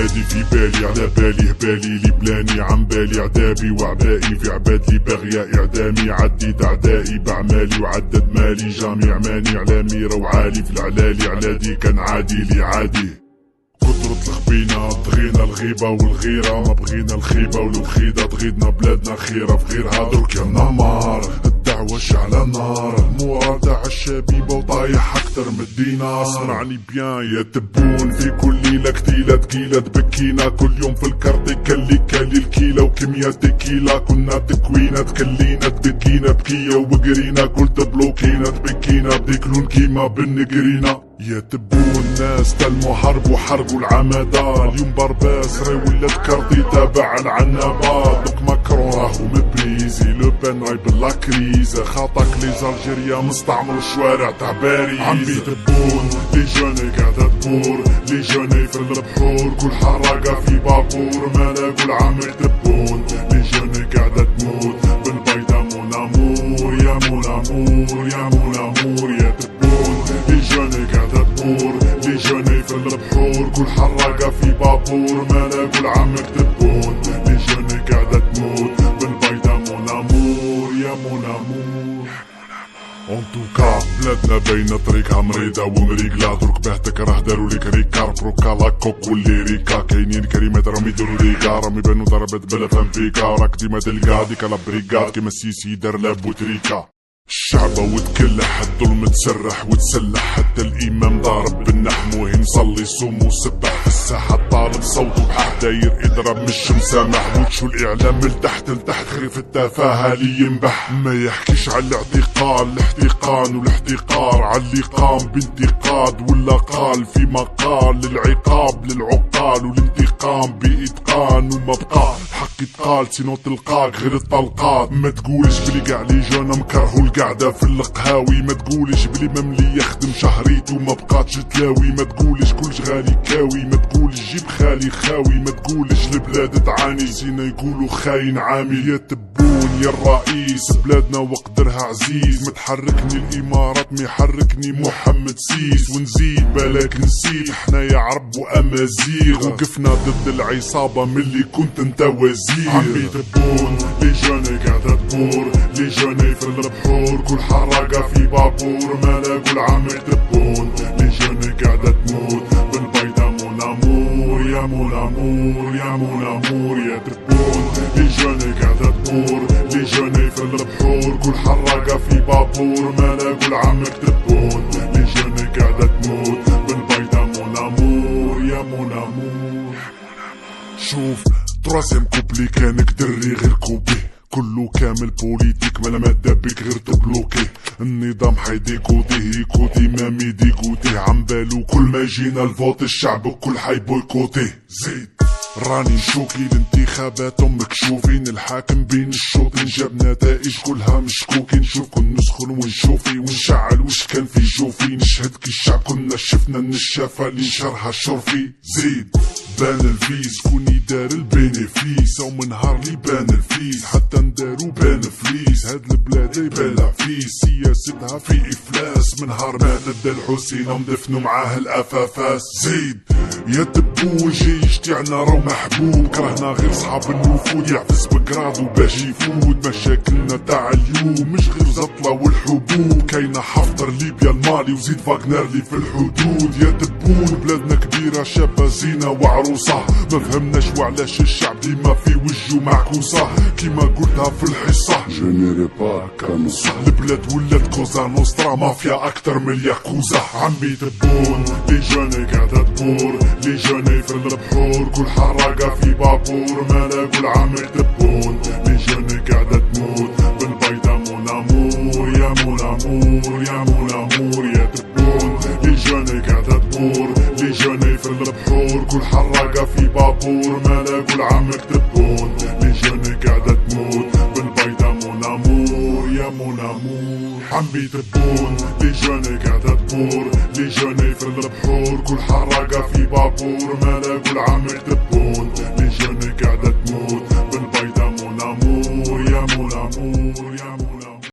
نادي في بالي على بالي هبالي لي بلاني عم بالي عذابي وعبائي في عبادي بغياء اعدامي عديت اعدائي باعمالي وعدد مالي جامع ماني اعلامي روعالي في العلالي علادي كان عادي لي عادي كترة الخبينة طغينا الغيبة والغيرة ما بغينا الخيبة ولو خيدة طغينا بلادنا خيرة في غيرها درك يا نمار الدعوة شعلة نار المورال تاع الشبيبة وطايح اكتر من الدينار اسمعني بيان يا تبون في كل ليلة كتيلة تقيلة تبكينا كل يوم في الكرطي كلي الكيلة وكمية تكيلة كنا تكوينة تكلينا تبكينا بكية وقرينا قلت بلوكينا تبكينا بديك لون كيما بالنقرينا يا تبون ناس تلمو حرب وحرقوا العمادة اليوم برباس راي ولات كارتي تابع العنابة دوك ماكرون راهو مبريزي لو بان راي بلا كريزة خاطاك لي زالجيريا مستعمروا الشوارع تاع باريس عمي تبون لي جوني قاعدة تبور لي جوني في البحور كل حراقة في بابور ما لاقوا العامر تبون لي جوني قاعدة تموت بالبيضة مون امور يا مون امور يا مون امور يا تبون لي جوني قاعدة تبور لي جوني في البحور كل حراقة في بابور ما لاقوا العامر تبون لي جوني قاعدة تموت بالبيضة مون امور يا مون امور اون توكا بلادنا باينة طريقها مريضة ومريقلة درك بهتك راه دارو ليك ريكار بروكا لاكوك والليريكا كاينين كلمات راهم يديرو ريكا راهم يبانو ضربات بلا فهم فيكا راك ديما تلقى ديك لا بريكاد كيما السيسي دار لابوتريكا الشعب وتكلح الظلم تسرح وتسلح حتى الامام ضارب بالنحم وهي نصلي يصوم وسبح في الساحة طالب صوته بحال داير اضرب من الشمس محبوتش والاعلام من تحت لتحت خريف التفاهة لي ينبح ما يحكيش على الاعتقال الاحتقان والاحتقار على اللي قام بانتقاد ولا قال في مقال للعقاب للعقال والانتقام باتقان وما بقى الحق يتقال سينو تلقاك غير الطلقات ما تقولش بلي قاع لي جونا مكرهو القعدة في القهاوي ما تقولش بلي مملي يخدم شهريتو ما بقاتش تلاوي ما تقولش كلش غالي كاوي ما تقولش جيب خالي خاوي ما تقولش البلاد تعاني زينا يقولوا خاين عامي يا تبون يا الرئيس بلادنا وقدرها عزيز متحركني الامارات ميحركني محمد سيس ونزيد بالك نسيت احنا يا عرب وامازيغ وقفنا ضد العصابة ملي كنت انت وزير عمي تبون لي جوني قاعدة تبور لي جوني في البحور كل حراقة في بابور ما لاقوا العامر تبون لي جوني قاعدة تموت بالبيضة مون امور يا مون امور يا مون امور يا تبون لي جوني قاعدة تبور لي جوني في البحور كل حراقة في بابور ما لاقوا العامر تبون لي جوني قاعدة تموت بالبيضة مون امور يا مون امور شوف تراسم كوبلي كانك دري غير كوبي كله كامل بوليتيك مالا مادة بيك غير تبلوكي النظام حيديكوتي هيكوتي مامي ديكوتي عم بالو كل ما جينا الفوت الشعب الكل حيبويكوتي زيد راني نشوكي الانتخابات مكشوفين الحاكم بين الشوطين جاب نتائج كلها مشكوكين نشوفكن نسخن ونشوفي ونشعل وش كان في جوفي نشهد كي الشعب كنا شفنا النشافة اللي نشرها شرفي زيد بان الفيس كوني دار البينيفيس او من نهار لي بان الفيس حتى ندارو بان فليس هاد البلاد يبالع فيس سياستها في افلاس من نهار مات الحسين مدفنو معاه الافافاس زيد يا تبون جيش تاعنا راهو محبوب كرهنا غير صحاب الوفود يعفس بكرادو باش يفود مشاكلنا تاع اليوم مش غير زطلة والحبوب كاينة حفتر ليبيا المالي وزيد فاغنر لي في الحدود يا تبون بلادنا كبيرة شابة زينة وعروسة ما فهمناش وعلاش الشعب ديما في وجهو معكوسة كيما قلتها في الحصة جنيري با كانوسا البلاد ولات كوزا نوسترا مافيا اكتر من الياكوزا عمي تبون لي جوني قاعدة تبور لي جوني في البحور كل حراقة في بابور ما لاقوا العامر تبون لي جوني قاعدة تموت بالبيضة مون امور يا مون امور يا مون امور يا تبون لي جوني قاعدة تبور لي جوني في البحور كل حراقة في بابور ما لاقوا العامر تبون لي جوني قاعدة تموت بالبيضة مون امور يا مون امور عمي تبون لي جوني قاعدة تبور لي جوني في البحور كل حراقة في بابور ما لاقوا العامر تبون لي جوني قاعدة تموت